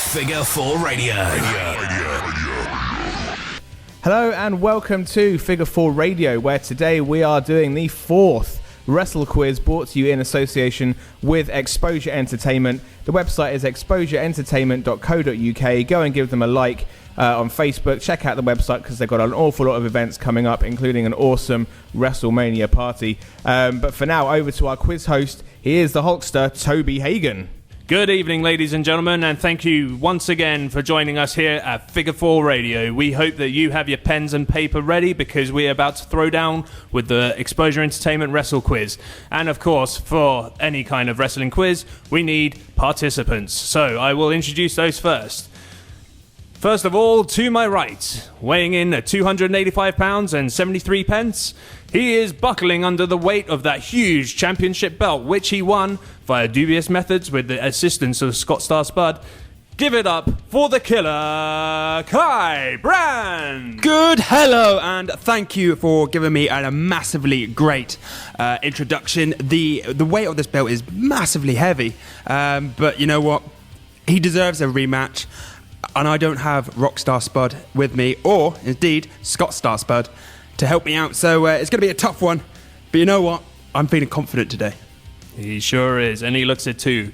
Figure 4 Radio. Hello and welcome to Figure 4 Radio, where today we are doing the 4th WrestleQuiz, brought to you in association with Exposure Entertainment. The website is exposureentertainment.co.uk. Go and give them a like on Facebook. Check out the website because they've got an awful lot of events coming up, including an awesome WrestleMania party. But for now, over to our quiz host. He is the Hulkster, Toby Hagan. Good evening, ladies and gentlemen, and thank you once again for joining us here at Figure 4 Radio. We hope that you have your pens and paper ready because we're about to throw down with the Exposure Entertainment WrestleQuiz. And of course, for any kind of wrestling quiz, we need participants. So I will introduce those first. First of all, to my right, weighing in at 285 pounds and 73 pence, he is buckling under the weight of that huge championship belt, which he won via dubious methods with the assistance of Scott Star Spud. Give it up for the killer, Kai Brand! Good hello, and thank you for giving me a massively great introduction. The weight of this belt is massively heavy, but you know what? He deserves a rematch. And I don't have Rockstar Spud with me, or indeed Scott Star Spud, to help me out. So it's going to be a tough one. But you know what? I'm feeling confident today. He sure is, and he looks it too.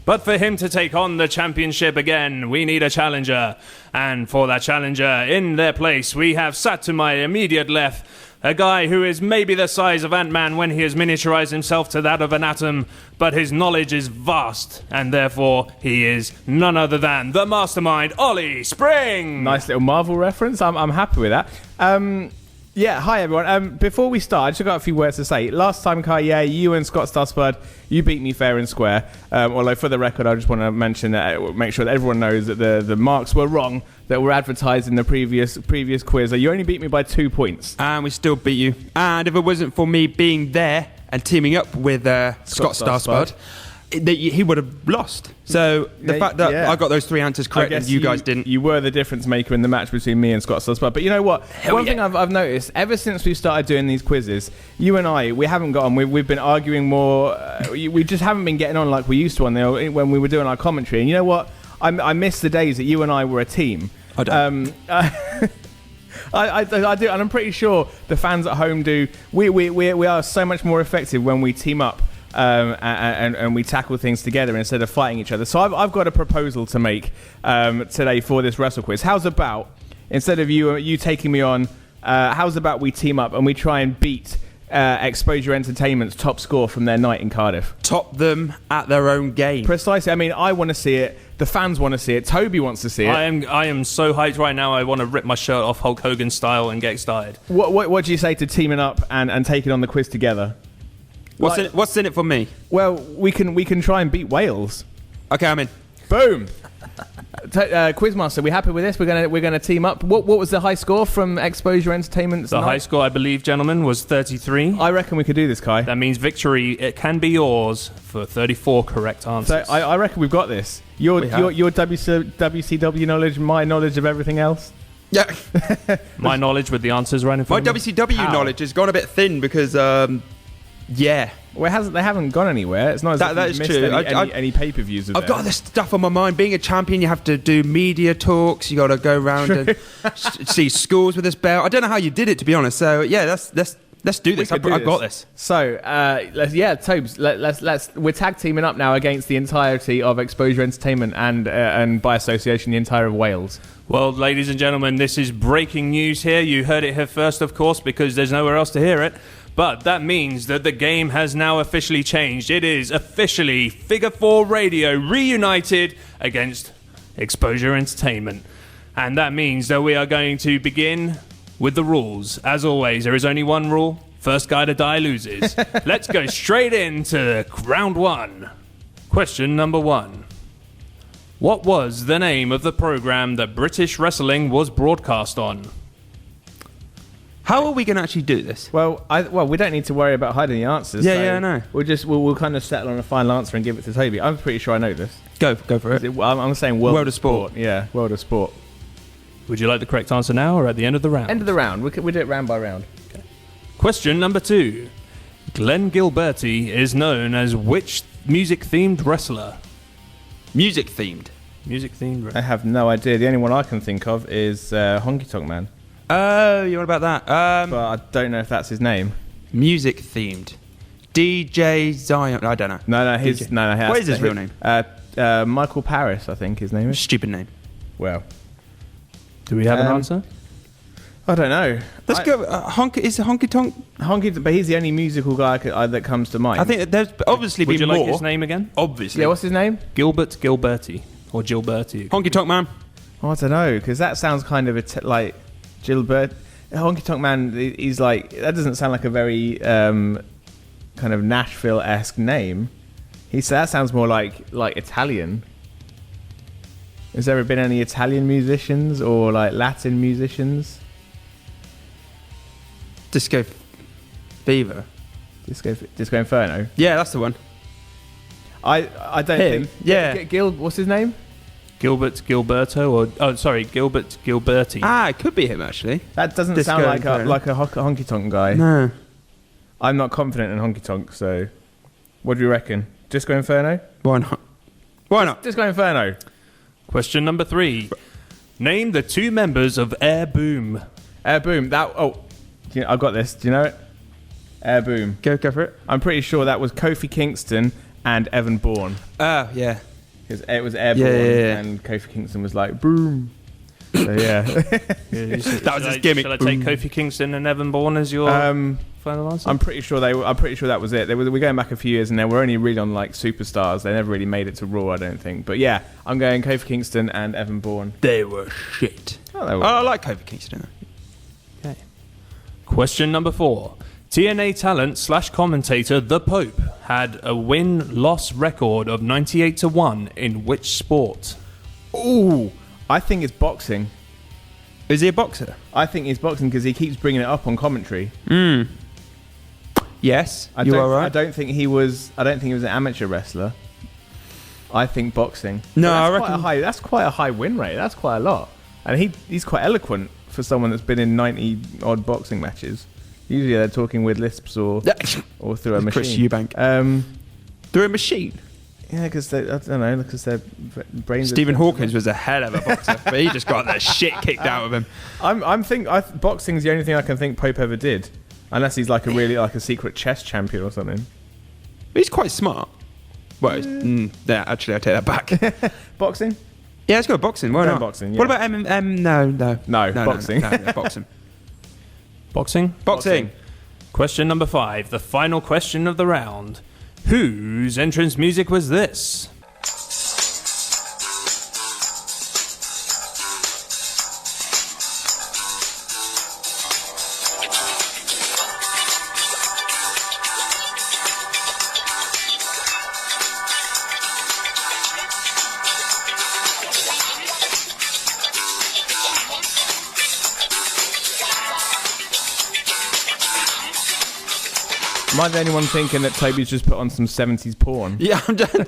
But for him to take on the championship again, we need a challenger. And for that challenger, in their place, we have sat to my immediate left, a guy who is maybe the size of Ant-Man when he has miniaturized himself to that of an atom, but his knowledge is vast, and therefore he is none other than the mastermind, Ollie Spring! Nice little Marvel reference. I'm happy with that. Yeah, hi everyone. Before we start, I just got a few words to say. Last time, Kai, you and Scott Star Spud, you beat me fair and square. Although for the record, I just want to mention that, make sure that everyone knows that the marks were wrong that were advertised in the previous quiz. You only beat me by 2 points. And we still beat you. And if it wasn't for me being there and teaming up with Scott Star Spud, he would have lost. So the fact that I got those 3 answers correct and you guys didn't. You were the difference maker in the match between me and Scott Star Spud. But you know what? One thing I've noticed, ever since we started doing these quizzes, you and I, we haven't got on. We've been arguing more. We just haven't been getting on like we used to when we were doing our commentary. And you know what? I miss the days that you and I were a team. I don't. I do, and I'm pretty sure the fans at home do. We are so much more effective when we team up. And we tackle things together instead of fighting each other. So I've got a proposal to make today for this WrestleQuiz. How's about, instead of you taking me on, how's about we team up and we try and beat Exposure Entertainment's top score from their night in Cardiff? Top them at their own game. Precisely. I mean, I want to see it. The fans want to see it. Toby wants to see it. I am so hyped right now. I want to rip my shirt off Hulk Hogan style and get started. What do you say to teaming up and taking on the quiz together? What's in it for me? Well, we can try and beat Wales. Okay, I'm in. Boom. Quizmaster, we happy with this? We're gonna team up. What was the high score from Exposure Entertainment? The high score, I believe, gentlemen, was 33. I reckon we could do this, Kai. That means victory. It can be yours for 34 correct answers. So I reckon we've got this. Your WCW knowledge, my knowledge of everything else. Yeah. My knowledge with the answers right in front My of me. WCW knowledge has gone a bit thin because well, they haven't gone anywhere. It's not as if that you've is missed true. any pay-per-views of I've got this stuff on my mind. Being a champion, you have to do media talks. You got to go around and see schools with this belt. I don't know how you did it, to be honest. So yeah, let's do this. I've got this. So Tobes, we're tag teaming up now against the entirety of Exposure Entertainment and by association the entire of Wales. Well, ladies and gentlemen, this is breaking news here. You heard it here first, of course, because there's nowhere else to hear it. But that means that the game has now officially changed. It is officially Figure 4 Radio reunited against Exposure Entertainment. And that means that we are going to begin with the rules. As always, there is only one rule. First guy to die loses. Let's go straight into round 1. Question number 1. What was the name of the program that British wrestling was broadcast on? How are we going to actually do this? Well, we don't need to worry about hiding the answers. Yeah, I know. We'll kind of settle on a final answer and give it to Toby. I'm pretty sure I know this. Go for it. I'm saying World of Sport. Yeah, World of Sport. Would you like the correct answer now or at the end of the round? End of the round. We do it round by round. Okay. Question number 2. Glenn Gilberti is known as which music-themed wrestler? Music-themed? Music themed I wrestling. have no idea. The only one I can think of is Honky Tonk Man. Oh, you're on about that. But I don't know if that's his name. Music themed. DJ Zion. I don't know. No, What is his real name? Michael Paris, I think his name is. Stupid name. Well, Do we have an answer? I don't know. Let's go. Is it Honky Tonk? But he's the only musical guy that comes to mind. I think that there's obviously Would been you more. like his name again? Obviously. Yeah, what's his name? Gilbert Gilberti. Or Gilberti. Honky Tonk Man. Oh, I don't know, because that sounds kind of like Gilbert. Honky Tonk Man, he's like, that doesn't sound like a very kind of Nashville-esque name. That sounds more like Italian. Has there ever been any Italian musicians or like Latin musicians? Disco Fever. Disco Inferno. Yeah, that's the one. I don't Him? think. Yeah. Gil, what's his name? Gilbert Gilberto Gilbert Gilberti. It could be him actually. That doesn't Disco sound like Inferno. a honky tonk guy. No. I'm not confident in honky tonk, so what do you reckon? Disco Inferno? Why not? Why not? Disco Inferno. Question number 3. Name the 2 members of Air Boom. Air Boom. I've got this. Do you know it? Air Boom. Go for it. I'm pretty sure that was Kofi Kingston and Evan Bourne. Yeah. Because it was Air Yeah, Bourne yeah. and Kofi Kingston was like, boom. So, yeah. That was his gimmick. Shall I take Kofi Kingston and Evan Bourne as your final answer? I'm pretty sure that was it. We're going back a few years and they were only really on like superstars. They never really made it to Raw, I don't think. But yeah, I'm going Kofi Kingston and Evan Bourne. They were shit. Oh, they were. I like Kofi Kingston. Okay. Question number 4. TNA talent / commentator The Pope had a win-loss record of 98-1 in which sport? Ooh, I think it's boxing. Is he a boxer? I think it's boxing because he keeps bringing it up on commentary. Yes, I don't think he was an amateur wrestler. I think boxing. No, But I reckon that's quite a high win rate. That's quite a lot, and he's quite eloquent for someone that's been in 90 odd boxing matches. Usually they're talking with lisps or through a machine. Chris Eubank. Through a machine. Yeah, because their brains. Stephen Hawkins was a hell of a boxer, but he just got the shit kicked out of him. Boxing's the only thing I can think Pope ever did, unless he's like a secret chess champion or something. But he's quite smart. Well, actually, I take that back. Boxing? Yeah, let's go boxing. Why Go not? boxing, yeah. What about No, boxing. No, boxing. Boxing? Boxing. Question number 5, the final question of the round. Whose entrance music was this? Am I the only one thinking that Toby's just put on some 70s porn? Yeah, I'm done.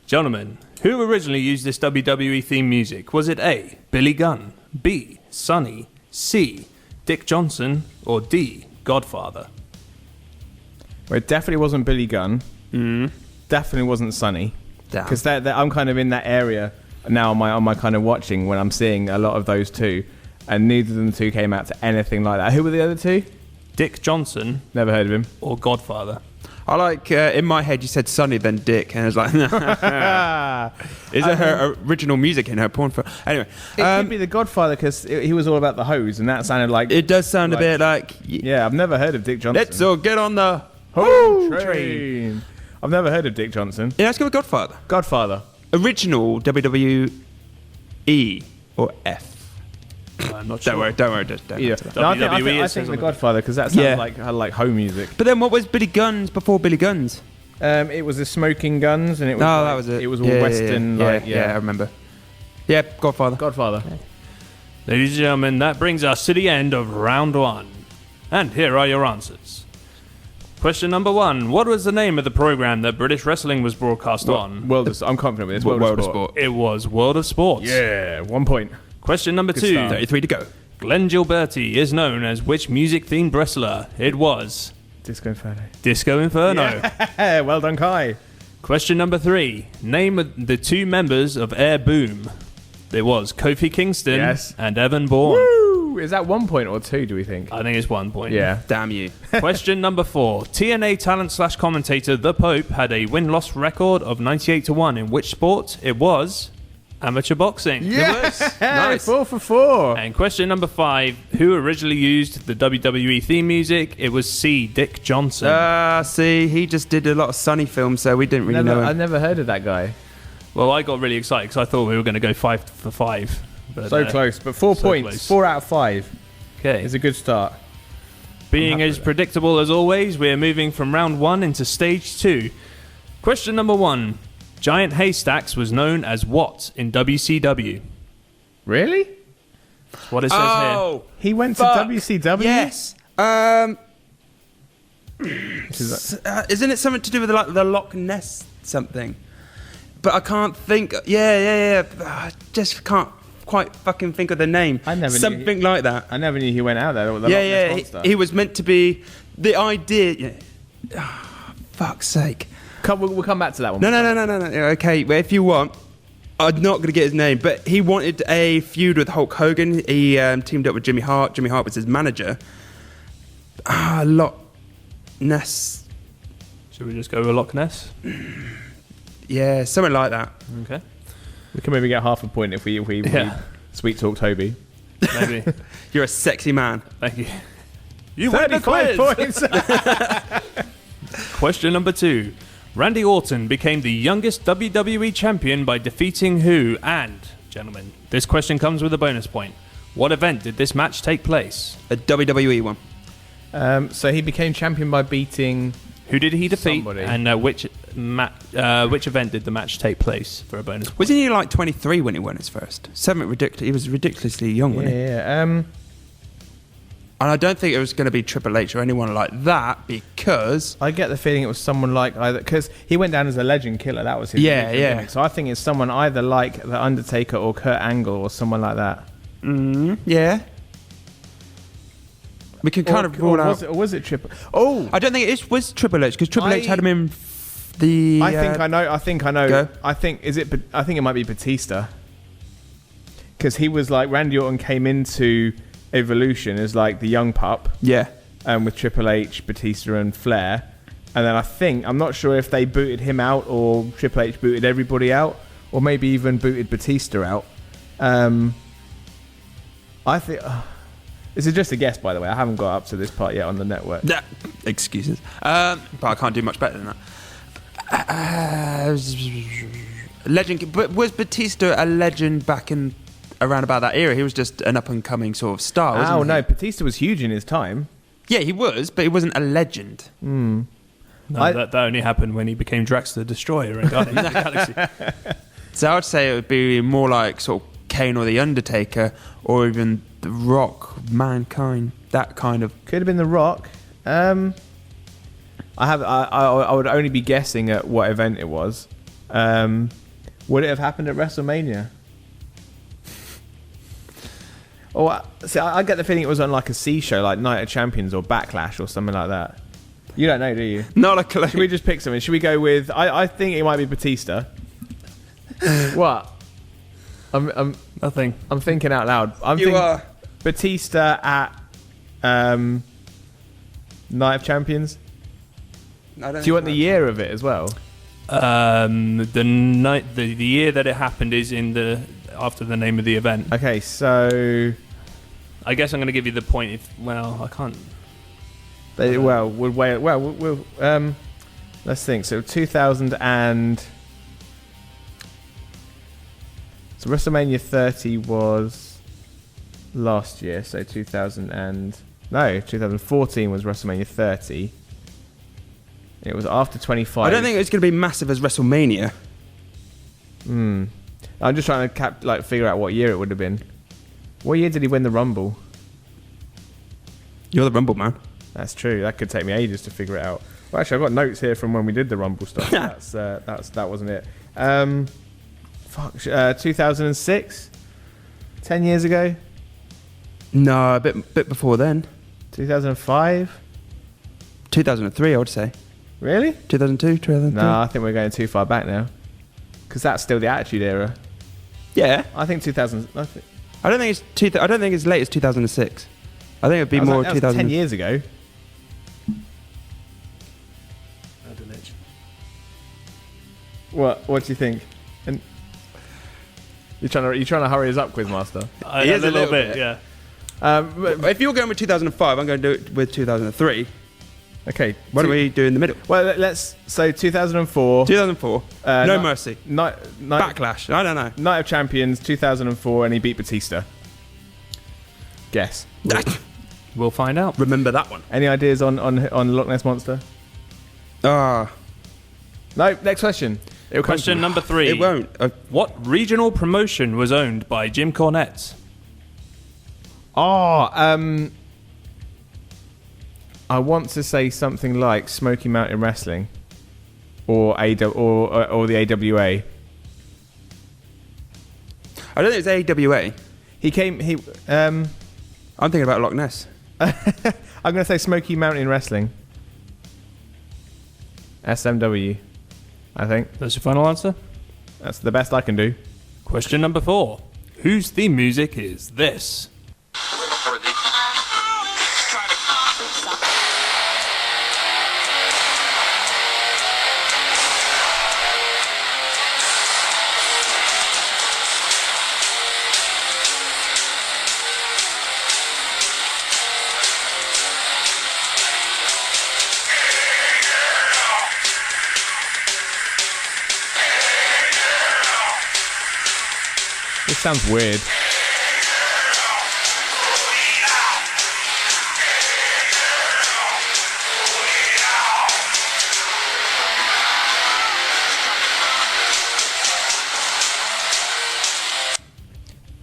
Gentlemen, who originally used this WWE theme music? Was it A, Billy Gunn, B, Sonny, C, Dick Johnson, or D, Godfather? Well, it definitely wasn't Billy Gunn. Definitely wasn't Sonny. Damn. Because I'm kind of in that area now on my kind of watching when I'm seeing a lot of those two, and neither of them two came out to anything like that. Who were the other two? Dick Johnson Never heard of him. or Godfather? I like, in my head, you said Sonny, then Dick, and I was like, is it her original music in her porn film? Anyway. It could be the Godfather because he was all about the hose, and that sounded like... It does sound a bit like... Yeah, I've never heard of Dick Johnson. Let's all get on the home train. I've never heard of Dick Johnson. Yeah, let's go with Godfather. Godfather. Original WWE or F? I'm not sure. Don't worry. Just don't Yeah. answer that. No, I WWE think the says Godfather because that sounds Yeah. like home music. But then what was Billy Gunn's before Billy Gunn's? It was the Smoking Guns, and it was That was it. It was all Western, I remember. Yeah, Godfather. Godfather. Ladies and gentlemen, that brings us to the end of round 1. And here are your answers. Question number 1. What was the name of the program that British wrestling was broadcast on? I'm confident with this. World of Sport. It was World of Sports. Yeah, 1 point. Question number 2. start. 33 to go. Glenn Gilberti is known as which music-themed wrestler? It was Disco Inferno. Disco Inferno. Yeah, well done, Kai. Question number 3. Name the 2 members of Air Boom. There was Kofi Kingston and Evan Bourne. Woo! Is that 1 point or 2, do we think? I think it's 1 point. Yeah. Damn you. Question number 4. TNA talent / commentator The Pope had a win-loss record of 98-1. In which sport? It was amateur boxing. Yes! Nice. 4 for 4. And question number 5. Who originally used the WWE theme music? It was C. Dick Johnson. See, he just did a lot of Sunny films, so we didn't really know him. I've never heard of that guy. Well, I got really excited because I thought we were going to go 5 for 5. But, So close, but 4 so points. close. 4 out of 5 Okay. is a good start. Being happy as with that. predictable as always, we're moving from round 1 into stage 2. Question number 1. Giant Haystacks was known as what in WCW? Really? That's what it says here. He went to Fuck. WCW? Yes. Isn't it something to do with the Loch Ness something? But I can't think. Yeah. I just can't quite fucking think of the name. I never knew something like that. I never knew he went out there. The Loch Yeah. Ness Monster. He was meant to be the idea. Yeah. Oh, fuck's sake. We'll come back to that one. No. Okay, well, if you want, I'm not going to get his name, but he wanted a feud with Hulk Hogan. He teamed up with Jimmy Hart. Jimmy Hart was his manager. Loch Ness. Should we just go with Loch Ness? Yeah, something like that. Okay. We can maybe get half a point if we sweet talk Toby. Maybe. You're a sexy man. Thank you. You win the 35 quiz. points. Question number 2. Randy Orton became the youngest WWE champion by defeating who? And, gentlemen, this question comes with a bonus point. What event did this match take place? A WWE one. So he became champion by beating... Who did he defeat? Somebody. And which event did the match take place for a bonus point? Wasn't he like 23 when he won his first? Something ridiculous. He was ridiculously young, wasn't he? Yeah. And I don't think it was going to be Triple H or anyone like that because... I get the feeling it was someone like either... Because he went down as a legend killer. That was his original gimmick. So I think it's someone either like The Undertaker or Kurt Angle or someone like that. Yeah. We can kind of rule out... Or was it Triple... Oh! I don't think it was Triple H because Triple H had him in the... I think I know. Go. I think it might be Batista. Because he was like... Randy Orton came into Evolution as like the young pup. Yeah. With Triple H, Batista and Flair. And then I'm not sure if they booted him out or Triple H booted everybody out. Or maybe even booted Batista out. I think... this is just a guess, by the way. I haven't got up to this part yet on the network. Excuses. But I can't do much better than that. Legend. But was Batista a legend back in around about that era? He was just an up-and-coming sort of star, wasn't he? No. Batista was huge in his time. Yeah, he was, but he wasn't a legend. No, that only happened when he became Drax the Destroyer in Guardians of the Galaxy. So I'd say it would be more like sort of Kane or The Undertaker or even The Rock, Mankind, that kind of... Could have been The Rock. I would only be guessing at what event it was. Would it have happened at WrestleMania? Or see, I get the feeling it was on like a C show, like Night of Champions or Backlash or something like that. You don't know, do you? Not a clue. Should we just pick something? Should we go with? I think it might be Batista. What? Nothing. I'm thinking out loud. You are. Batista at Night of Champions. Do you want the year of it as well? The year that it happened is after the name of the event. Okay, so I guess I'm going to give you the point. I can't. We'll let's think. So 2000 and so WrestleMania 30 was last year. So 2014 was WrestleMania 30. It was after 25. I don't think it's going to be massive as WrestleMania. I'm just trying to figure out what year it would have been. What year did he win the Rumble? You're the Rumble man. That's true. That could take me ages to figure it out. Well, actually, I've got notes here from when we did the Rumble stuff. That wasn't it. 2006? 10 years ago? No, a bit before then. 2005? 2003, I would say. Really? 2002, 2003. No, I think we're going too far back now. Because that's still the Attitude Era. Yeah. I think 2000. I don't think it's as late as 2006. I think it'd be more 2000. 10 years ago. What do you think? And you're trying to hurry us up, Quizmaster. It is a little bit, yeah. If you're going with 2005, I'm going to do it with 2003. Okay. What do we do in the middle? Well, let's say 2004. 2004. No Mercy. Backlash. I don't know. Night of Champions, 2004, and he beat Batista. Guess. We'll find out. Remember that one. Any ideas on Loch Ness Monster? No, next question. Question number 3. It won't. What regional promotion was owned by Jim Cornette? I want to say something like Smoky Mountain Wrestling or or the AWA. I don't think it's AWA. I'm thinking about Loch Ness. I'm going to say Smoky Mountain Wrestling. SMW, I think. That's your final answer? That's the best I can do. Question number 4. Whose theme music is this? This sounds weird.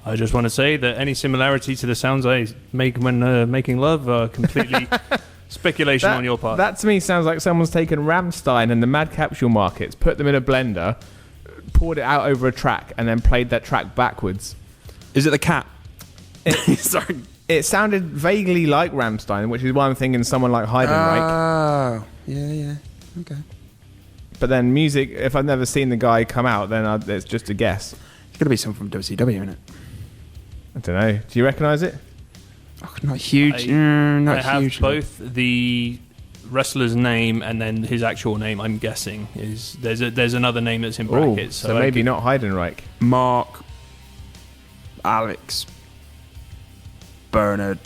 I just want to say that any similarity to the sounds I make when making love are completely speculation on your part. That to me sounds like someone's taken Rammstein and the Mad Capsule Markets, put them in a blender, poured it out over a track, and then played that track backwards. Is it the cat? Sorry. It sounded vaguely like Rammstein, which is why I'm thinking someone like Heidenreich. Oh, yeah. Okay. But then music, if I've never seen the guy come out, then it's just a guess. It's got to be someone from WCW, isn't it? I don't know. Do you recognise it? Oh, not huge. I have both the wrestler's name and then his actual name. I'm guessing there's another name that's in brackets. So maybe not Heidenreich. Mark, Alex, Bernard,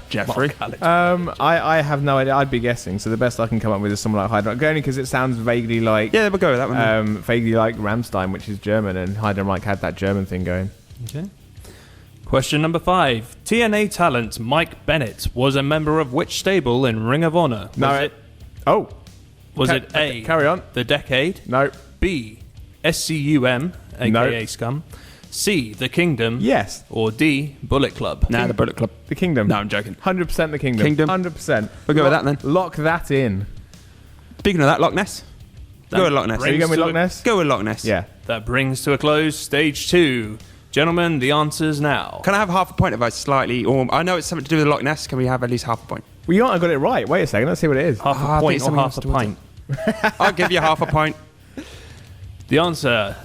Jeffrey. I have no idea. I'd be guessing. So the best I can come up with is someone like Heidenreich, only because it sounds vaguely like we'll go with that one. Vaguely like Rammstein, which is German, and Heidenreich had that German thing going. Okay. Question number 5. TNA talent Mike Bennett was a member of which stable in Ring of Honor? Was it A, carry on, The Decade? No. B, SCUM, aka No. Scum? C, The Kingdom? Yes. Or D, Bullet Club? Nah, the Bullet Club. The Kingdom. No, I'm joking. 100% the Kingdom. 100%. We'll go with that then. Lock that in. Speaking of that, Loch Ness. Go with Loch Ness. Are you going with Loch Ness? Go with Loch Ness. Yeah. That brings to a close stage 2. Gentlemen, the answer's now. Can I have half a point if I slightly... Or I know it's something to do with Loch Ness. Can we have at least half a point? Well, you might have got it right. Wait a second. Let's see what it is. Half a point or half a pint? I'll give you half a point. The answer...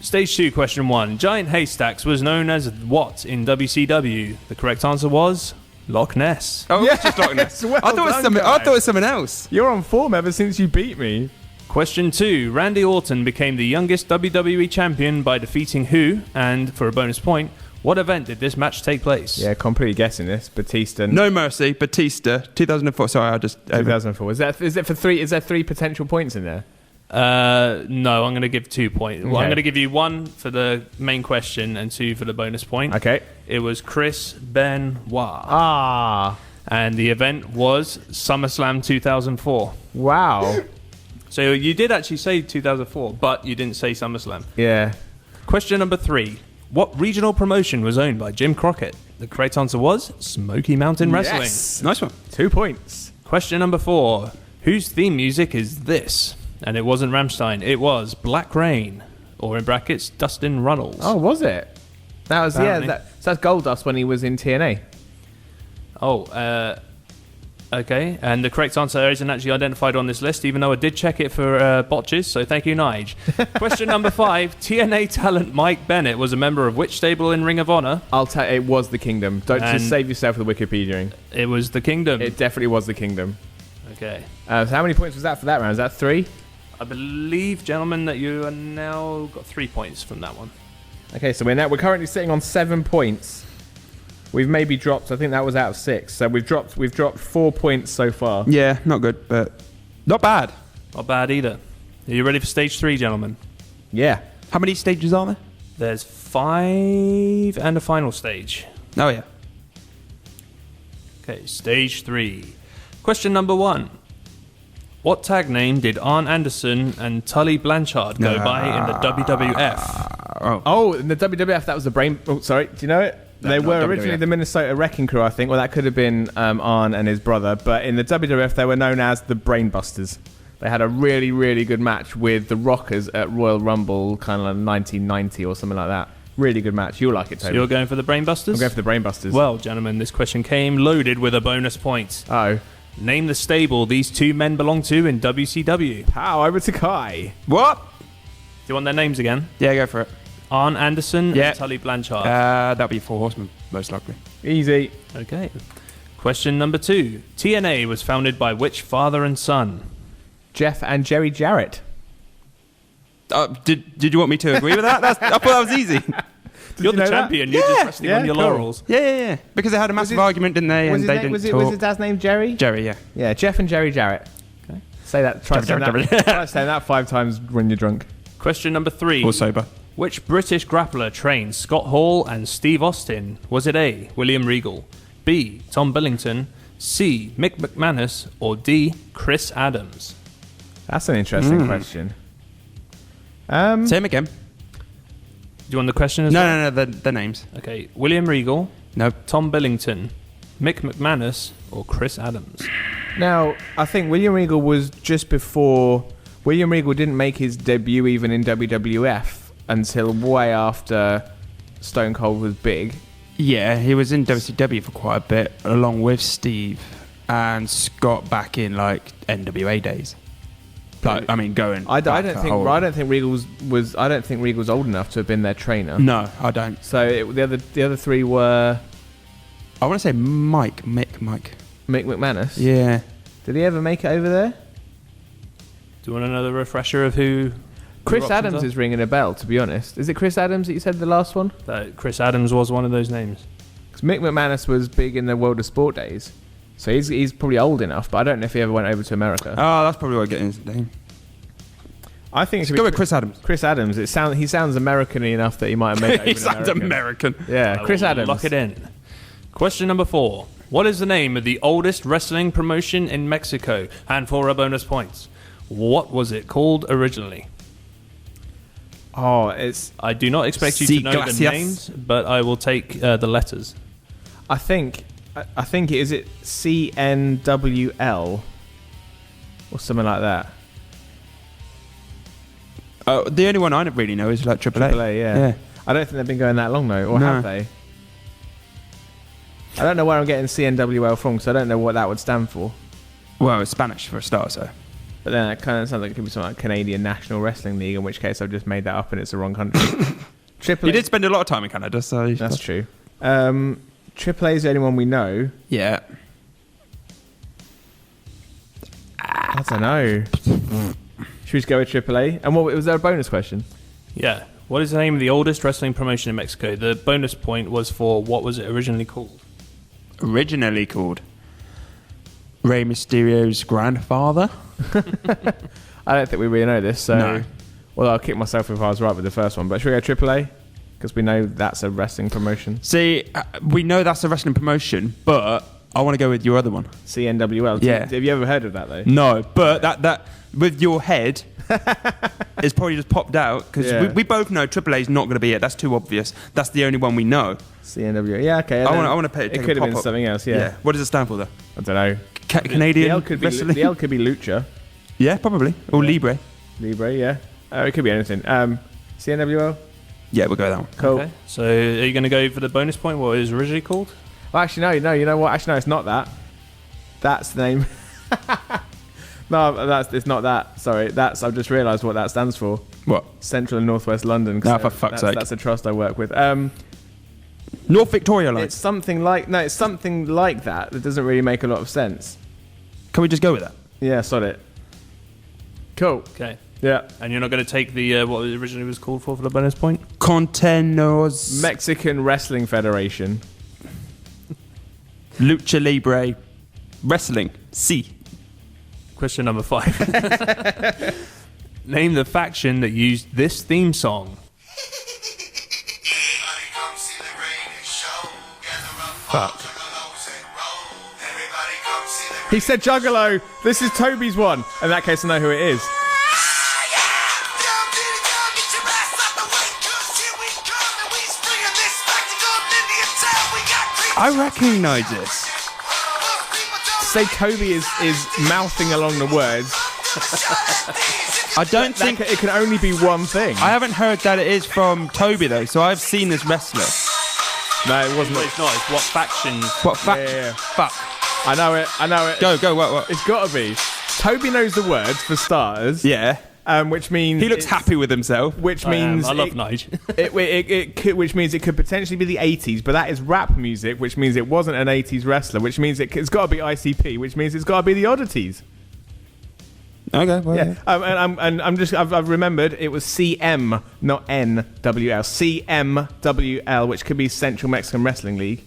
Stage 2, question 1. Giant Haystacks was known as what in WCW? The correct answer was... Loch Ness. Oh, yeah, it's just Loch Ness. Well I thought it was something else. You're on form ever since you beat me. Question 2. Randy Orton became the youngest WWE champion by defeating who? And for a bonus point, what event did this match take place? Yeah, completely guessing this. Batista. No Mercy, Batista, 2004. Sorry, I just... 2004. Is it for 3? Is there 3 potential points in there? No, I'm going to give 2 points. Well, Okay. I'm going to give you 1 for the main question and 2 for the bonus point. Okay. It was Chris Benoit. Ah. And the event was SummerSlam 2004. Wow. So you did actually say 2004, but you didn't say SummerSlam. Yeah. Question number 3. What regional promotion was owned by Jim Crockett? The correct answer was Smoky Mountain Wrestling. Yes. Nice one. 2 points. Question number 4. Whose theme music is this? And it wasn't Rammstein. It was Black Rain, or in brackets, Dustin Runnels. Oh, was it? That was Apparently. So that's Goldust when he was in TNA. Okay, and the correct answer isn't actually identified on this list, even though I did check it for botches, so thank you, Nige. Question number 5. TNA talent Mike Bennett was a member of which stable in Ring of Honor? I'll tell it was the Kingdom. Don't And- just save yourself with Wikipediaing. It was the Kingdom. It definitely was the Kingdom. Okay. So how many points was that for that round? Is that 3? I believe, gentlemen, that you are now got 3 points from that one. Okay, so we're currently sitting on 7 points. We've maybe dropped. I think that was out of 6. So we've dropped 4 points so far. Yeah, not good, but not bad. Not bad either. Are you ready for stage 3, gentlemen? Yeah. How many stages are there? There's 5 and a final stage. Oh, yeah. Okay, stage 3. Question number 1. What tag name did Arn Anderson and Tully Blanchard go by in the WWF? Oh, in the WWF, that was the brain. Oh, sorry. Do you know it? They not were WWF. originally the Minnesota Wrecking Crew, I think. Well, that could have been Arn and his brother. But in the WWF, they were known as the Brainbusters. They had a really, really good match with the Rockers at Royal Rumble, kind of like 1990 or something like that. Really good match. You'll like it, So Toby. you're going for the Brainbusters? I'm going for the Brainbusters. Well, gentlemen, this question came loaded with a bonus point. Oh. Name the stable these two men belong to in WCW. Pow, over to Kai. What? Do you want their names again? Yeah, go for it. Arn Anderson Yeah. and Tully Blanchard. That'll be 4 Horsemen, most likely. Easy. Okay. Question number 2. TNA was founded by which father and son? Jeff and Jerry Jarrett. Did you want me to agree with that? I thought that was easy. You're you the know that? champion. You're just resting Yeah, on your cool. laurels. Yeah. Because they had a massive argument, didn't they? Was And they didn't was talk. his dad's name Jerry? Jerry, yeah. Yeah, Jeff and Jerry Jarrett. Okay. Say that. Try saying that. Try saying that 5 times when you're drunk. Question number 3. Or sober. Which British grappler trained Scott Hall and Steve Austin? Was it A, William Regal, B, Tom Billington, C, Mick McManus, or D, Chris Adams? That's an interesting question. Say him again. Do you want the question as well? No, the names. Okay, William Regal, No. Tom Billington, Mick McManus, or Chris Adams? Now, I think William Regal was just before. William Regal didn't make his debut even in WWF until way after Stone Cold was big. Yeah, he was in WCW for quite a bit, along with Steve and Scott back in like NWA days. Like, I mean, going. I back don't a think whole- I don't think Regal's old enough to have been their trainer. No, I don't. So the other 3 were I want to say Mike. Mick McManus. Yeah. Did he ever make it over there? Do you want another refresher of who? Chris your options Adams are? is ringing a bell, to be honest. Is it Chris Adams that you said the last one? Chris Adams was one of those names. Because Mick McManus was big in the World of Sport days. So he's probably old enough, but I don't know if he ever went over to America. Oh, that's probably what I get his name. I think it should Go be with Chris Adams. Chris Adams. He sounds American-y enough that he might have made it over He in sounds American. American. Yeah, I Chris will Adams. Lock it in. Question number 4. What is the name of the oldest wrestling promotion in Mexico? And for a bonus points. What was it called originally? Oh, it's. I do not expect you Sí, to know gracias. the names, but I will take the letters. I think is it CNWL or something like that. The only one I really know is like AAA. AAA, yeah. I don't think they've been going that long though, or No. have they? I don't know where I'm getting CNWL from, because I don't know what that would stand for. Well, it's Spanish for a start, so. But then it kind of sounds like it could be something like Canadian National Wrestling League, in which case I've just made that up and it's the wrong country. He did spend a lot of time in Canada, so. That's true. AAA is the only one we know. Yeah. I don't know. Should we just go with AAA? And what was there a bonus question? Yeah. What is the name of the oldest wrestling promotion in Mexico? The bonus point was for what was it originally called? Originally called Rey Mysterio's grandfather. I don't think we really know this, so. No. Well, I'll kick myself if I was right with the first one. But should we go AAA? Because we know that's a wrestling promotion. See, we know that's a wrestling promotion, but I want to go with your other one. CNWL. Yeah. Have you ever heard of that though? No, but that with your head, it's probably just popped out because Yeah. we both know AAA is not going to be it. That's too obvious. That's the only one we know. CNWL. Yeah, okay. I want to pay. It could have been something else. Yeah. What does it stand for though? I don't know. Canadian The L could be wrestling? the L could be Lucha. Yeah, probably. Or Libre. Libre. Yeah. It could be anything. CNWL. Yeah, we'll go with that one. Cool. Okay. So are you going to go for the bonus point? What it was originally called? Well, actually, no. You know what? Actually, no. It's not that. That's the name. No, it's not that. Sorry, I've just realised what that stands for. What? Central and Northwest London. No, for fuck's sake. That's a trust I work with. North Victoria line. It's something like that. It doesn't really make a lot of sense. Can we just go with that? Yeah, sod it. Cool. Okay. Yeah. And you're not going to take the what it originally was called for the bonus point? Contenos. Mexican Wrestling Federation. Lucha Libre. Wrestling. C. Question number 5. Name the faction that used this theme song. Fuck. He said Juggalo. This is Toby's one. In that case, I know who it is. I recognise this. Say Toby is mouthing along the words. I don't think it can only be one thing. I haven't heard that it is from Toby though, so I've seen this wrestler. No, it wasn't. No, it's not. It's what faction. What faction? Yeah. Fuck. I know it. Go. What? It's got to be. Toby knows the words for starters. Yeah. Which means He looks happy with himself. Which means I love Nige. which means it could potentially be the 80s, but that is rap music, which means it wasn't an 80s wrestler, which means it's got to be ICP, which means it's got to be the Oddities. Okay. Well, Yeah. I've remembered it was CM, not NWL. CMWL, which could be Central Mexican Wrestling League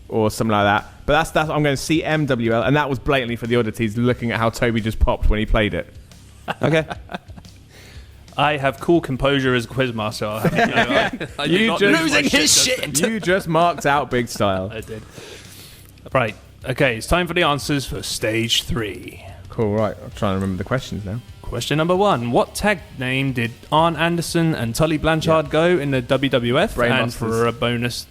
or something like that. But that's I'm going CMWL, and that was blatantly for the Oddities, looking at how Toby just popped when he played it. Okay. I have cool composure as quizmaster. I did not lose losing my his shit. shit. You just marked out big style. I did. Right. Okay, it's time for the answers for stage 3. Cool, right. I'm trying to remember the questions now. Question number 1. What tag name did Arn Anderson and Tully Blanchard go in the WWF? And Brainbusters. for a bonus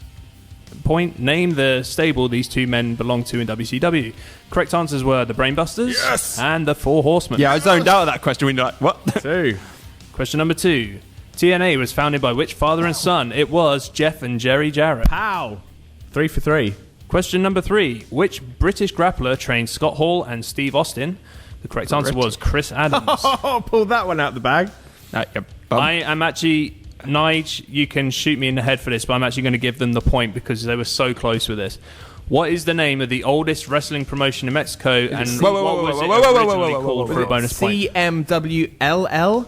point, name the stable these two men belong to in WCW. Correct answers were the Brainbusters and the Four Horsemen. Yeah, I zoned out of that question. When you're like, what? 2. Question number 2. TNA was founded by which father and son? It was Jeff and Jerry Jarrett. Pow! 3 for 3. Question number 3. Which British grappler trained Scott Hall and Steve Austin? The correct answer was Chris Adams. Oh, pulled that one out the bag. I am actually... Nige, you can shoot me in the head for this, but I'm actually going to give them the point because they were so close with this. What is the name of the oldest wrestling promotion in Mexico, and what was it originally called for a bonus point? CMWLL?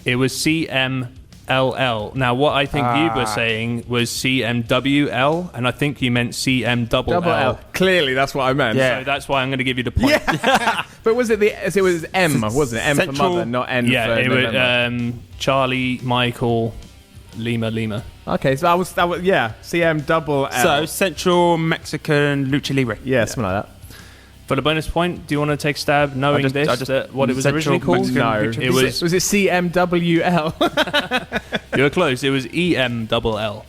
It was CMLL. Now, what I think you were saying was CMWL, and I think you meant CMLL. Clearly, that's what I meant. So that's why I'm going to give you the point. Yeah. But was it it was M, wasn't it? M for mother, not N for November. It was Charlie, Michael, Lima. Okay, so that was CMLL. So Central Mexican Lucha Libre. Yeah, something like that. For the bonus point, do you want to take a stab knowing what it was Central originally called? Mexican No. It was it CMWL? You were close. It was EMLL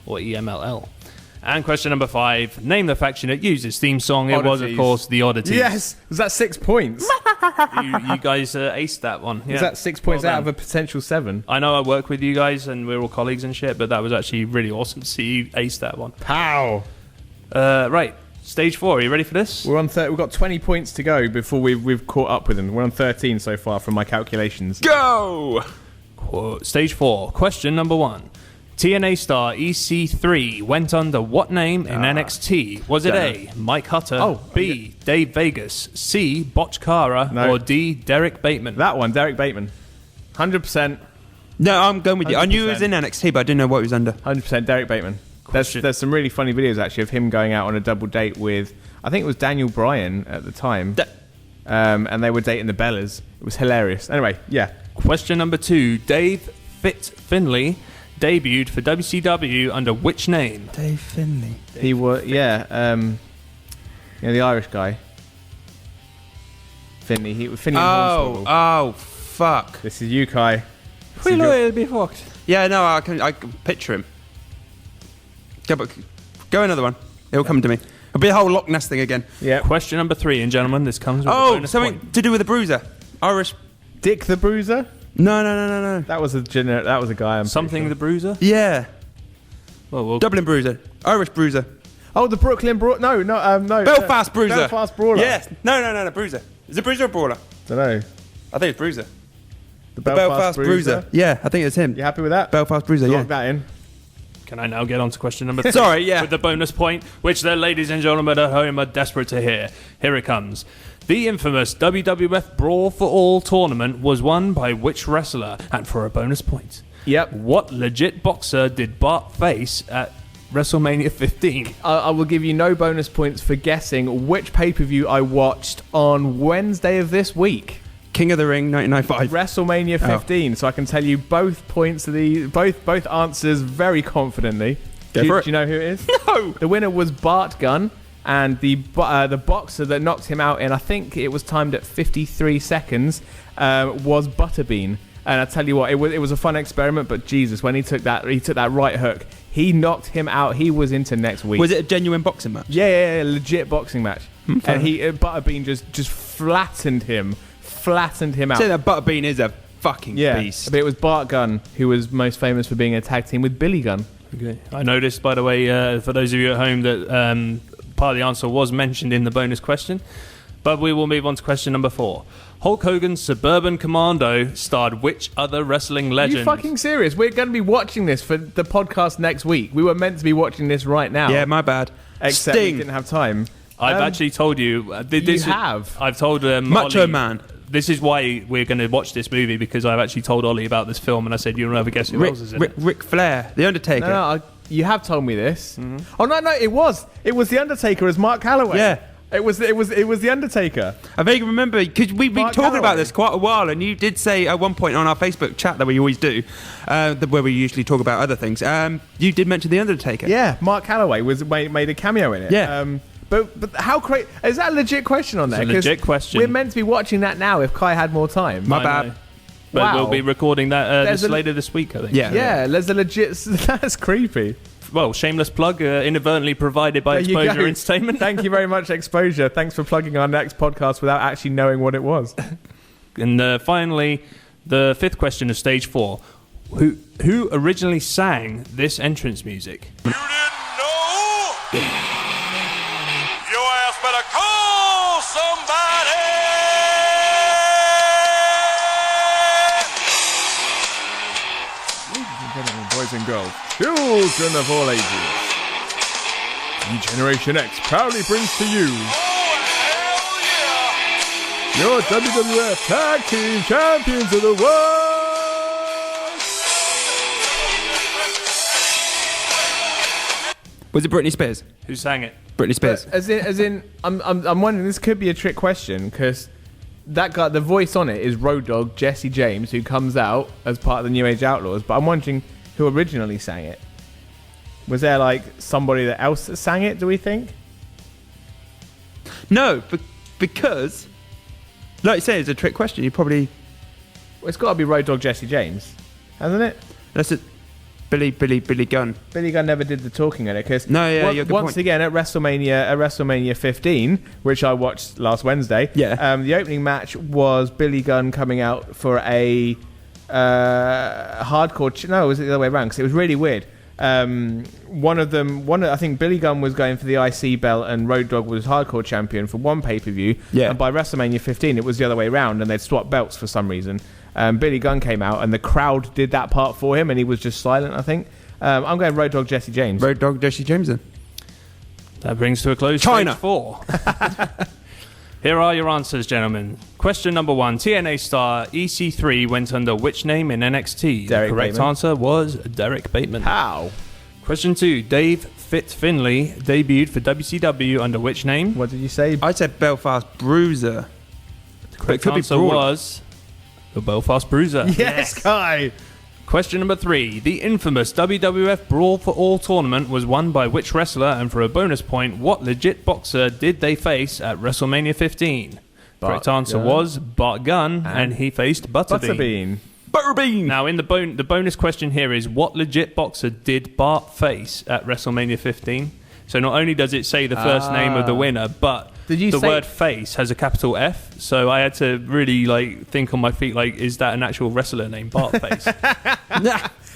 or EMLL. And question number 5. Name the faction that used this theme song. It was, of course, the Oddities. Yes. Was that 6 points? You guys aced that one. Yeah. Was that 6 points Well out of a potential 7? I know I work with you guys and we're all colleagues and shit, but that was actually really awesome to see you ace that one. Pow. Right. Stage 4. Are you ready for this? We're on. We've got 20 points to go before we've caught up with them. We're on 13 so far from my calculations. Go! Stage 4. Question number 1. TNA star EC3 went under what name in NXT? Was it A, Mike Hutter, B, Dave Vegas, C, Botch Cara, or D, Derek Bateman? That one, Derek Bateman. 100%. No, I'm going with you. I knew he was 100%. in NXT, but I didn't know what he was under. 100% Derek Bateman. There's some really funny videos actually of him going out on a double date with, I think it was Daniel Bryan at the time, and they were dating the Bellas. It was hilarious. Anyway, yeah. Question number 2. Dave Finley debuted for WCW under which name? Dave Finley. He was, the Irish guy. Finley. Finley. Oh, fuck. This is you, Kai. Will be fucked. Yeah, no, I can picture him. Go another one. It'll come to me. It'll be a whole Loch Ness thing again. Yeah. Question number 3, and gentlemen, this comes with a bonus something point. to do with the Bruiser. Irish. Dick the Bruiser. No. That was a guy. Something the Bruiser? Yeah. Well, Dublin Bruiser. Irish Bruiser. Oh, the Brooklyn Brawler. No. Belfast Bruiser. Belfast Brawler. Yes. No, Bruiser. Is it Bruiser or Brawler? Don't know. I think it's Bruiser. The Belfast Bruiser. Yeah, I think it's him. You happy with that? Belfast Bruiser, yeah. Lock that in. Can I now get on to question number 3? Sorry, yeah. With the bonus point, which the ladies and gentlemen at home are desperate to hear. Here it comes. The infamous WWF Brawl for All tournament was won by which wrestler? And for a bonus point. Yep. What legit boxer did Bart face at WrestleMania 15? I will give you no bonus points for guessing which pay-per-view I watched on Wednesday of this week. King of the Ring, 1995. WrestleMania 15. So I can tell you both points of both answers very confidently. Go Do for it. you know who it is? No! The winner was Bart Gunn, and the boxer that knocked him out in, I think it was timed at 53 seconds, was Butterbean. And I tell you what, it was a fun experiment, but Jesus, when he took that right hook, he knocked him out. He was into next week. Was it a genuine boxing match? Yeah, legit boxing match. And Butterbean just flattened him out. Say that Butterbean is a fucking beast. But it was Bart Gunn who was most famous for being a tag team with Billy Gunn. Okay. I noticed, by the way, for those of you at home, that part of the answer was mentioned in the bonus question. But we will move on to question number 4. Hulk Hogan's Suburban Commando starred which other wrestling Are legend? you fucking serious? We're going to be watching this for the podcast next week. We were meant to be watching this right now. Yeah, my bad. Except Sting. we didn't have time. I've actually told you. I've told Macho Ollie, Man. This is why we're going to watch this movie, because I've actually told Ollie about this film, and I said, you'll never guess who else is in it. Ric Flair, The Undertaker. No, you have told me this. Mm-hmm. Oh no, it was The Undertaker as Mark Calloway. Yeah. It was The Undertaker. I vaguely remember, because we've been Mark talking about Calloway. this quite a while, and you did say at one point on our Facebook chat that we always do, where we usually talk about other things, you did mention The Undertaker. Yeah, Mark Calloway made a cameo in it. Yeah. But how crazy... Is that a legit question on there? It's a legit question. We're meant to be watching that now if Kai had more time. My I bad. know. But Wow. we'll be recording that There's later this week, I think. Yeah. Yeah, there's a legit... That's creepy. Well, shameless plug, inadvertently provided by There you Exposure go. Entertainment. Thank you very much, Exposure. Thanks for plugging our next podcast without actually knowing what it was. And finally, the 5th question of stage 4. Who originally sang this entrance music? You didn't know? Your ass better call somebody! Ladies and gentlemen, boys and girls, children of all ages, Generation X proudly brings to you Oh, hell yeah! your WWF Tag Team Champions of the World! Was it Britney Spears? Who sang it? Britney Spears. As in, I'm wondering, this could be a trick question, because that guy, the voice on it is Road Dogg Jesse James, who comes out as part of the New Age Outlaws, but I'm wondering who originally sang it. Was there like somebody else that sang it, do we think? No, because, like you say, it's a trick question. You probably... Well, it's got to be Road Dogg Jesse James, hasn't it? That's it. Billy Gunn. Billy Gunn never did the talking in it, because No, yeah, you're good once point. again at WrestleMania 15, which I watched last Wednesday, Yeah. the opening match was Billy Gunn coming out for a hardcore... No, it was the other way around, because it was really weird. I think Billy Gunn was going for the IC belt and Road Dogg was hardcore champion for one pay-per-view. Yeah. And by WrestleMania 15, it was the other way around, and they'd swapped belts for some reason. Billy Gunn came out, and the crowd did that part for him, and he was just silent, I think. I'm going Road Dogg Jesse James. Road Dogg Jesse James then. That brings to a close China. stage 4. Here are your answers, gentlemen. Question number 1. TNA star EC3 went under which name in NXT? Derek The correct Bateman. answer was Derek Bateman. How? Question 2. Dave Finley debuted for WCW under which name? What did you say? I said Belfast Bruiser. The correct could be answer Brawler. was the Belfast Bruiser. Yes, Kai. Question number 3. The infamous WWF Brawl for All tournament was won by which wrestler? And for a bonus point, what legit boxer did they face at WrestleMania 15? Correct answer Gunn. was Bart Gunn, and he faced Butterbean. Butterbean. Now, in the bonus question here is, what legit boxer did Bart face at WrestleMania 15? So not only does it say the first name of the winner, but Did you the say- word face has a capital F. So I had to really think on my feet, is that an actual wrestler named Bart Face?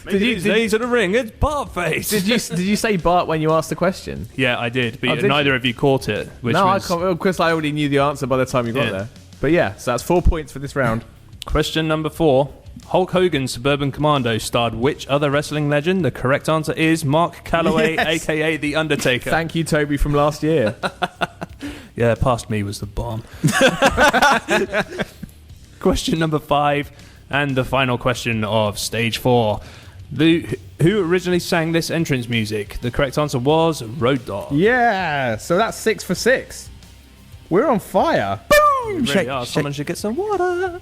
Days of the ring. It's Bartface. Did you say Bart when you asked the question? Yeah, I did. But did neither you? of you caught it. Which No, was... I can't. Of course, I already knew the answer by the time you got there. But yeah, so that's 4 points for this round. Question number 4. Hulk Hogan's Suburban Commando starred which other wrestling legend? The correct answer is Mark Calloway, a.k.a. The Undertaker. Thank you, Toby, from last year. Yeah, past me was the bomb. Question number 5, and the final question of stage 4. Who originally sang this entrance music? The correct answer was Road Dogg. Yeah, so that's 6 for 6. We're on fire. Boom! Really Someone should get some water.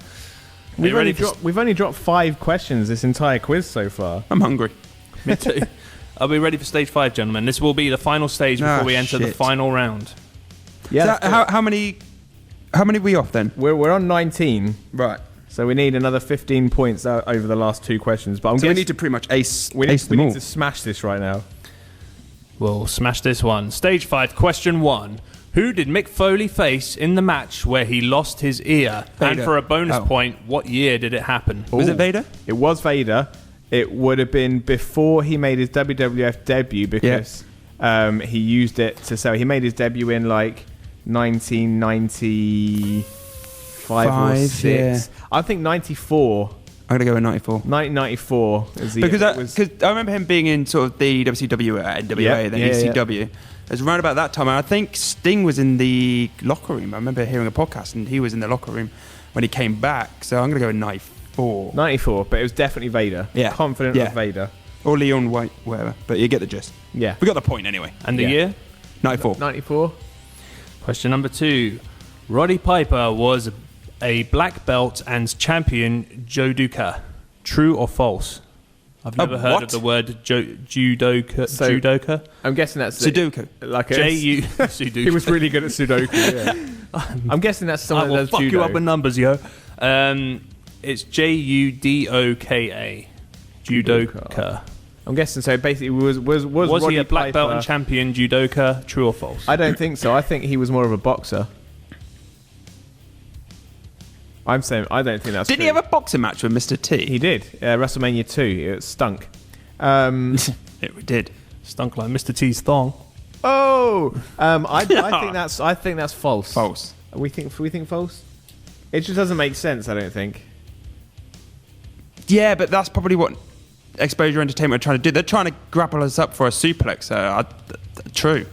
We've only dropped 5 questions this entire quiz so far. I'm hungry. Me too. Are we ready for stage 5, gentlemen? This will be the final stage before we enter the final round. Yeah. So how many are we off then? We're on 19. Right. So we need another 15 points over the last 2 questions. But we need to pretty much ace them all. We need to smash this right now. We'll smash this one. Stage 5, question 1. Who did Mick Foley face in the match where he lost his ear? Vader. And for a bonus point, what year did it happen? Was it Vader? It was Vader. It would have been before he made his WWF debut because he used it to sell. He made his debut in like 1995 or 6. Yeah. I think 94. I'm going to go with 94. 1994 is the because I remember him being in sort of the WCW, NWA, then ECW. Yeah. It was around about that time. And I think Sting was in the locker room. I remember hearing a podcast and he was in the locker room when he came back. So I'm going to go with 94. 94, but it was definitely Vader. Yeah. Confident of Vader. Or Leon White, whatever. But you get the gist. Yeah. We got the point anyway. And the year? 94. 94. Question number 2. Roddy Piper was a black belt and champion judoka. True or false? I've never heard of the word judoka. Judoka? I'm guessing that's Sudoku. Like J-U... Sudoku. He was really good at Sudoku, yeah. I'm guessing that's someone that does fuck judo. you up with numbers, yo. It's Judoka. Judoka. I'm guessing so. Basically, was he a black Piper, belt and champion judoka? True or false? I don't think so. I think he was more of a boxer. I'm saying I don't think that's Didn't true. he have a boxing match with Mr. T? He did. WrestleMania 2. It stunk. It did. Stunk like Mr. T's thong. I think that's false. False. We think false. It just doesn't make sense. I don't think. Yeah, but that's probably what Exposure Entertainment are trying to do. They're trying to grapple us up for a suplex. True.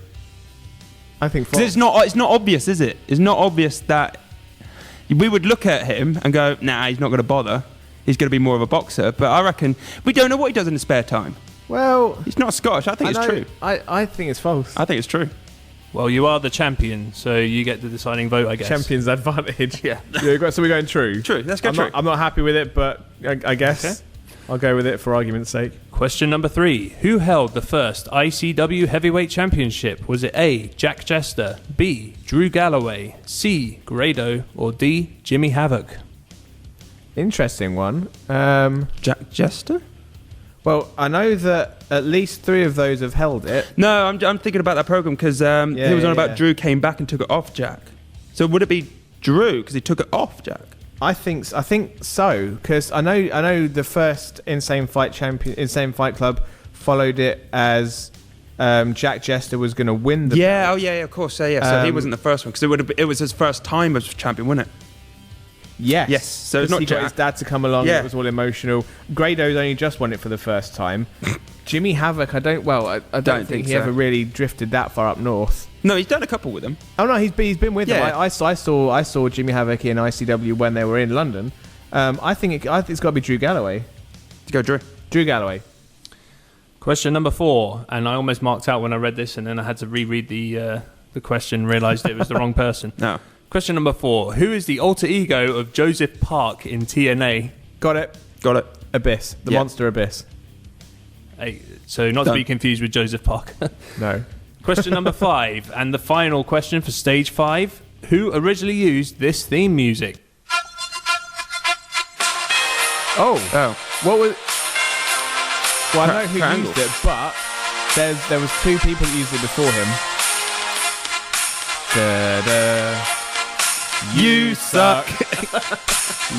I think false. It's not obvious, is it? It's not obvious that we would look at him and go, nah, he's not going to bother. He's going to be more of a boxer. But I reckon we don't know what he does in his spare time. Well, he's not Scottish. I think it's true. I think it's false. I think it's true. Well, you are the champion, so you get the deciding vote, I guess. Champion's advantage. Yeah. So we're going true. True. Let's go true. I'm not happy with it, but I guess Okay. I'll go with it for argument's sake. Question number 3. Who held the first ICW Heavyweight Championship? Was it A, Jack Jester, B, Drew Galloway, C, Grado, or D, Jimmy Havoc? Interesting one. Jack Jester? Well, I know that at least 3 of those have held it. No, I'm thinking about that program because he was on about Drew came back and took it off Jack. So would it be Drew because he took it off Jack? I think so because I know the first Insane Fight Club followed it as Jack Jester was going to win the belt. Of course. So he wasn't the first one because it was his first time as champion, wasn't it? Yes. So it's not he Jack. got his dad to come along. Yeah. It was all emotional. Grado's only just won it for the first time. Jimmy Havoc, I don't think he ever really drifted that far up north. No, he's done a couple with him. Oh no, he's been with them. Yeah. I saw Jimmy Havoc in ICW when they were in London. I think it's got to be Drew Galloway. Go Drew. Drew Galloway. Question number 4, and I almost marked out when I read this, and then I had to reread the question, realised it was the wrong person. No. Question number 4. Who is the alter ego of Joseph Park in TNA? Got it. Abyss. The monster Abyss. Hey, so not to be confused with Joseph Park. No. Question number 5, and the final question for stage 5. Who originally used this theme music? Oh. What was? Well, I know who Kurt used Angle. it, but there was 2 people that used it before him. Da-da. You suck.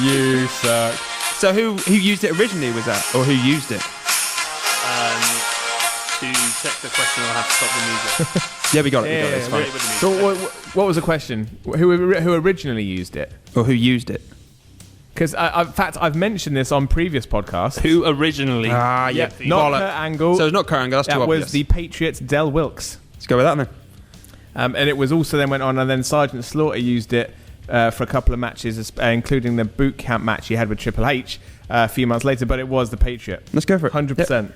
You suck. So who used it originally was that? Or who used it? to check the question, I'll have to stop the music. Yeah, we got it. Yeah, It's fine. So what was the question? Who originally used it? Or who used it? Because in fact, I've mentioned this on previous podcasts. Who originally? Yeah. Not Bollock. Kurt Angle. So it's not Kurt Angle. That's too that obvious. was the Patriots' Del Wilkes. Let's go with that then. And it was also then went on, and then Sergeant Slaughter used it for a couple of matches, including the boot camp match he had with Triple H a few months later. But it was the Patriot. Let's go for it. 100%.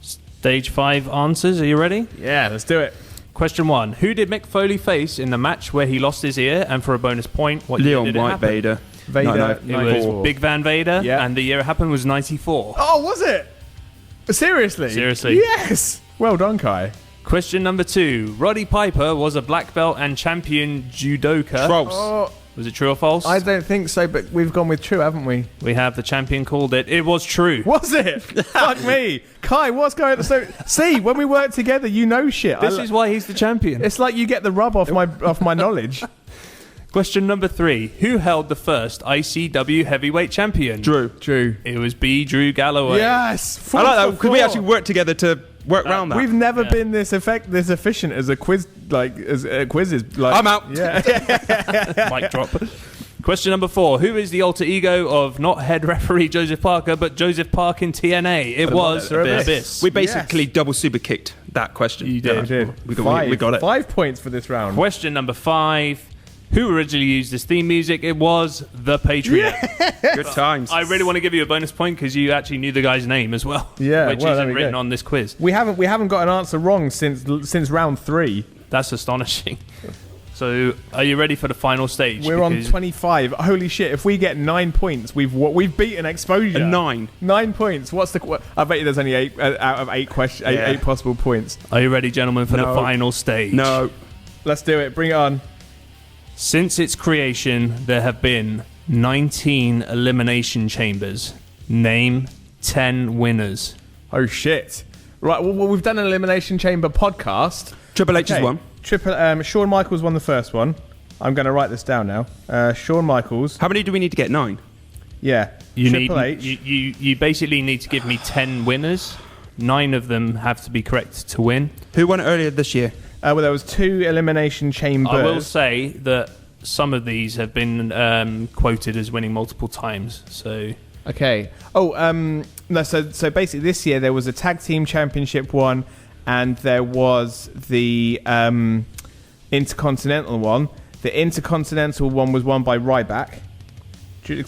Stage 5 answers. Are you ready? Yeah, let's do it. Question 1. Who did Mick Foley face in the match where he lost his ear? And for a bonus point, what year Leon did it White happen? Vader. Vader. No, It 94. was Big Van Vader, Yeah. and the year it happened was 94. Oh, was it? Seriously? Seriously. Yes. Well done, Kai. Question number 2. Roddy Piper was a black belt and champion judoka. False. Oh, Was it true or false? I don't think so, but we've gone with true, haven't we? We have the champion called it. It was true. Was it? Fuck me. Kai, what's going on? So, see, when we work together, you know shit. This is why he's the champion. It's like you get the rub off my knowledge. Question number 3. Who held the first ICW heavyweight champion? Drew. True. It was B. Drew Galloway. Yes. I like that because we actually worked together to work around that. We've never been this efficient as a quiz, as quizzes. Like, I'm out. Yeah. Mic drop. Question number 4. Who is the alter ego of not head referee Joseph Parker, but Joseph Park in TNA? It was Monster Abyss. Abyss. We basically double super kicked that question. You did. We did. We got it. 5 points for this round. Question number 5. Who originally used this theme music? It was The Patriot. Good times. I really want to give you a bonus point because you actually knew the guy's name as well. Yeah, which well, there isn't we written go. on this quiz. We haven't got an answer wrong since round 3. That's astonishing. So, are you ready for the final stage? We're on Because 25. Holy shit! If we get 9 points, we've beaten Exposure. A 9. 9 points. What's the? I bet you there's only 8 out of 8 questions. Yeah. 8 possible points. Are you ready, gentlemen, for the No. final stage? No. Let's do it. Bring it on. Since its creation, there have been 19 elimination chambers. Name 10 winners. Oh shit! Right. Well, we've done an Elimination Chamber podcast. Triple H is one. Shawn Michaels won the first one. I'm going to write this down now. Shawn Michaels. How many do we need to get? 9. Yeah. You Triple need H. you basically need to give me 10 winners. 9 of them have to be correct to win. Who won it earlier this year? Well, there was 2 Elimination Chambers. I will say that some of these have been quoted as winning multiple times. So Okay. Oh, no. So basically, this year there was a tag team championship one, and there was the intercontinental one. The intercontinental one was won by Ryback.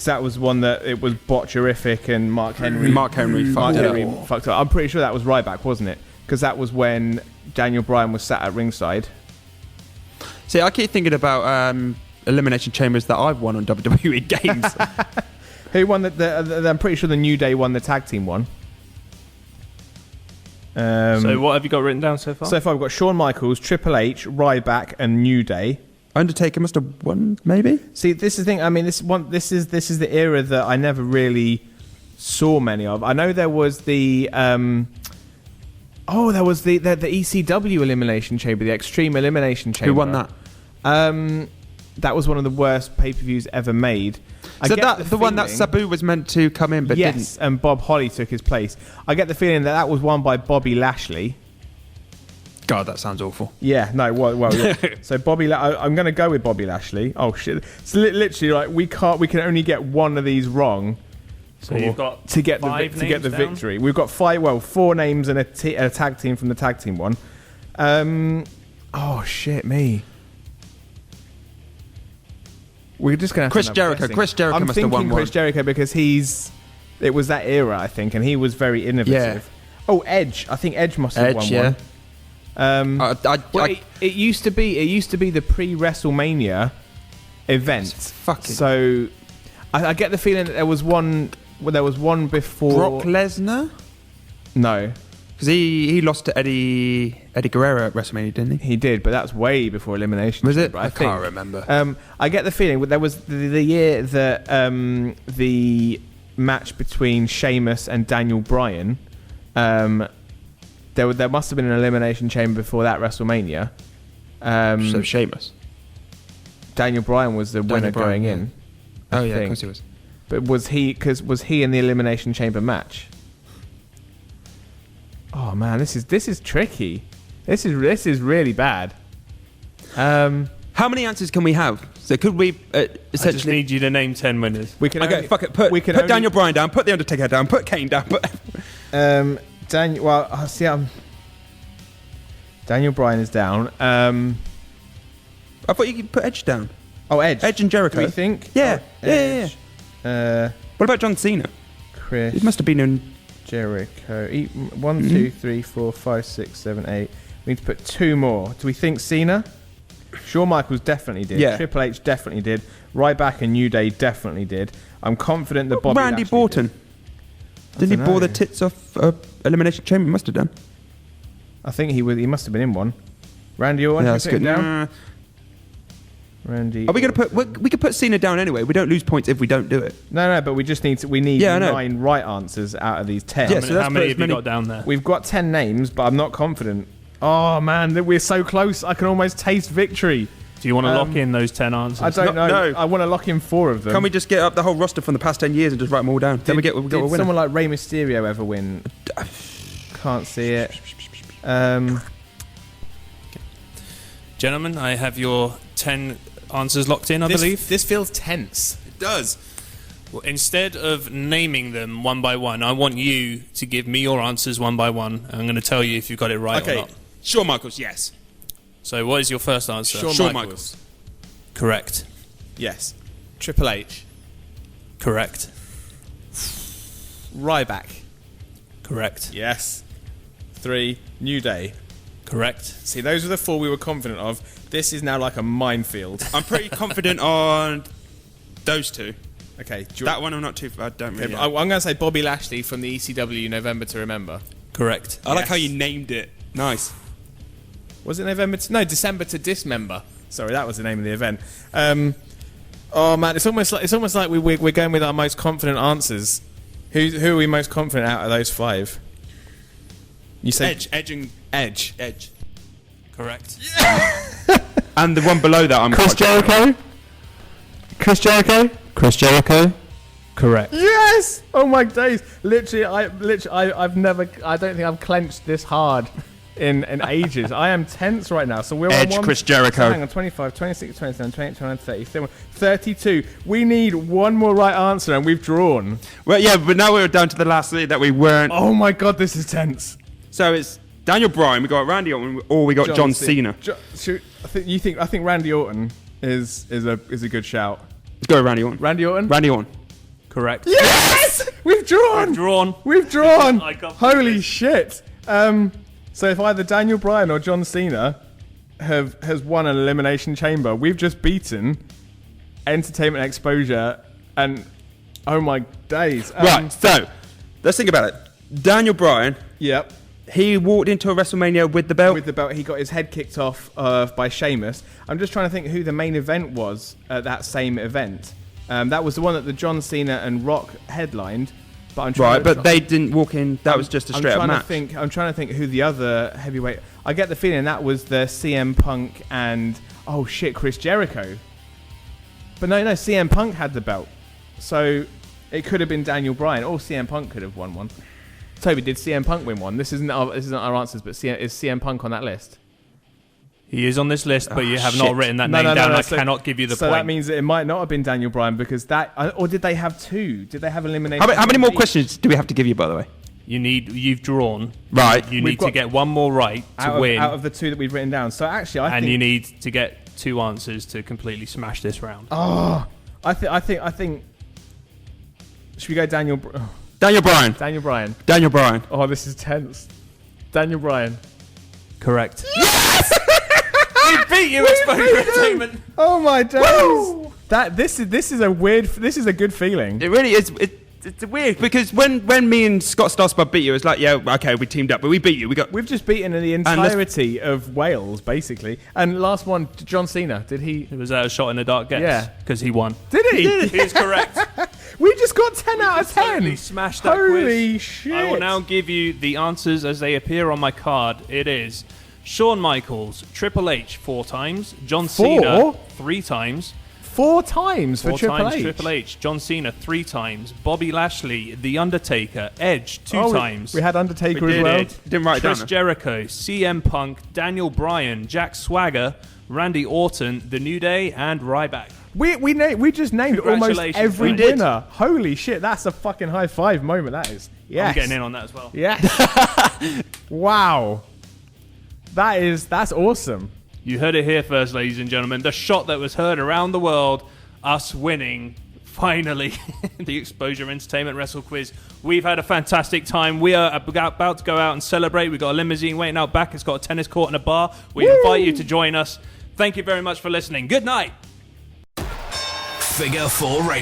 That was one that it was botcherific and Mark Henry. Mark Henry fucked it up. Fucked up. I'm pretty sure that was Ryback, wasn't it? Because that was when Daniel Bryan was sat at ringside. See, I keep thinking about elimination chambers that I've won on WWE games. Who won I'm pretty sure the New Day won the tag team one. so what have you got written down so far? So far, we've got Shawn Michaels, Triple H, Ryback, and New Day. Undertaker must have won, maybe. See, this is the thing. I mean, this is the era that I never really saw many of. I know there was the the ECW Elimination Chamber, the Extreme Elimination Chamber. Who won that? That was one of the worst pay-per-views ever made. So the one that Sabu was meant to come in but yes, didn't. and Bob Holly took his place. I get the feeling that was won by Bobby Lashley. God, that sounds awful. Yeah, no, well yeah. So I'm going to go with Bobby Lashley. Oh shit! So literally, like we can only get one of these wrong. So you've got to get the 5 names down? victory. We've got 4 names and a tag team from the tag team one. Oh shit, me. We're just gonna have Chris to Jericho. guessing. Chris Jericho I'm must have thinking won one. Chris Jericho because it was that era, I think, and he was very innovative. Oh, Edge. I think Edge must have won yeah. one. It used to be the pre-WrestleMania event. Fucking So I get the feeling that there was one before Brock Lesnar? No, Because he lost to Eddie Guerrero at WrestleMania, didn't he? he did, but that's way before Elimination Was it? Chamber, I think. can't remember. I get the feeling there was the year that the match between Sheamus and Daniel Bryan. There must have been an Elimination Chamber before that WrestleMania. So Sheamus. Daniel Bryan was the winner Bryan, going yeah. in. Oh yeah, of think. course he was. But was he in the Elimination Chamber match? Oh man, this is tricky. This is really bad. How many answers can we have? So could we I just essentially... need you to name 10 winners. We can Okay, fuck it. Put Daniel Bryan down. Put The Undertaker down. Put Kane down. Daniel. Well, I see. Daniel Bryan is down. I thought you could put Edge down. Oh, Edge. Edge and Jericho. Do we think? Yeah. Oh, Edge. What about John Cena? Chris. He must have been in... Jericho. 1, 2, 3, 4, 5, 6, 7, 8. We need to put 2 more. Do we think Cena? Shawn Michaels definitely did. Yeah. Triple H definitely did. Ryback and New Day definitely did. I'm confident that Bobby Randy Lashley Orton. Didn't he dunno. bore the tits off Elimination Chamber? He must have done. I think he must have been in one. Randy Orton. Yeah, can we that's put him good. down? Randy. Are we going to put... We could put Cena down anyway. We don't lose points if we don't do it. No, but we just need to. We need Yeah, I know. 9 right answers out of these 10. Yeah, so that's How many put as have you many- got down there? We've got 10 names, but I'm not confident. Oh man, we're so close. I can almost taste victory. Do you want to lock in those 10 answers? I don't know. No. I want to lock in 4 of them. Can we just get up the whole roster from the past 10 years and just write them all down? Then we get a Did winner. someone like Rey Mysterio ever win? Can't see it. Gentlemen, I have your 10 answers locked in, I believe. This feels tense. It does. Well, instead of naming them one by one, I want you to give me your answers one by one. I'm going to tell you if you've got it right or Okay. not. Shawn Michaels, yes. So what is your first answer? Shawn Michaels. Correct. Yes. Triple H. Correct. Ryback. Correct. Yes. 3. New Day. Correct. See, those are the 4 we were confident of. This is now like a minefield. I'm pretty confident on those 2. Okay. That one I'm not too... I don't really... I'm going to say Bobby Lashley from the ECW November to Remember. Correct. I like how Yes. you named it. Nice. Was it November to... No, December to Dismember. Sorry, that was the name of the event. Oh, man, it's almost like we're going with our most confident answers. Who are we most confident out of those 5? You said Edge. Correct. And the one below that I'm... Chris Jericho. Correct. Yes! Oh my days! Literally, I've never. I don't think I've clenched this hard in ages. I am tense right now. So we're Edge, on one. Chris Jericho. So hang on, 25, 26, 27, 28, 29, 30, 32. We need one more right answer, and we've drawn. Well, yeah, but now we're down to the last 3 that we weren't... Oh my god, this is tense. So it's Daniel Bryan, we got Randy Orton, or we got John Cena. I think Randy Orton is a good shout. Let's go with Randy Orton. Randy Orton. Randy Orton. Correct. Yes! We've drawn. Drawn. We've drawn. I can't Holy believe shit. So if either Daniel Bryan or John Cena has won an elimination chamber, we've just beaten Entertainment Exposure and oh my days. Right, so let's think about it. Daniel Bryan, Yep. he walked into a WrestleMania with the belt. With the belt, he got his head kicked off by Sheamus. I'm just trying to think who the main event was at that same event. That was the one that the John Cena and Rock headlined. But I'm trying Right, but they didn't walk in. That was just a straight up match. I'm trying to think who the other heavyweight. I get the feeling that was the CM Punk and Chris Jericho. But no, CM Punk had the belt, so it could have been Daniel Bryan or CM Punk could have won one. Toby, did CM Punk win one? This isn't our answers, but is CM Punk on that list? He is on this list, but you have shit. not written that name down. I cannot give you the so point. that means that it might not have been Daniel Bryan because that, or did they have 2? Did they have elimination? How many more each? questions do we have to give you, by the way? You've drawn. Right. You We've need to got- get one more right to win, out of the 2 that we've written down. So actually, I and think you need to get 2 answers to completely smash this round. I think. Should we go Daniel Bryan? Daniel Bryan. Oh, this is tense. Daniel Bryan. Correct. We beat you, Exposure Entertainment. Oh my days! This is a good feeling. It really is. It's weird because when me and Scott Starsbud beat you, it's like, yeah, okay, we teamed up, but we beat you. We've just beaten the entirety of Wales, basically. And last one, John Cena. Did he? It was a shot in the dark guess. Yeah. Because he won. Did he? He is correct. We just got 10 out of 10. Totally smashed that Holy quiz. shit! I will now give you the answers as they appear on my card. It is Shawn Michaels, Triple H 4 times, John Cena 3 times, 4 times for 4 Triple times H. Triple H. John Cena 3 times. Bobby Lashley, The Undertaker, Edge 2 times. We had Undertaker We as did well. it. Didn't write it Chris down. Jericho, CM Punk, Daniel Bryan, Jack Swagger, Randy Orton, The New Day, and Ryback. We just named almost Congratulations. every We did. winner. Holy shit, that's a fucking high five moment, that is. Yes. I'm getting in on that as well. Yes. Wow. That's awesome. You heard it here first, ladies and gentlemen. The shot that was heard around the world, us winning, finally, the Exposure Entertainment Wrestle Quiz. We've had a fantastic time. We are about to go out and celebrate. We've got a limousine waiting out back. It's got a tennis court and a bar. We invite you to join us. Thank you very much for listening. Good night. Figure 4 Radio.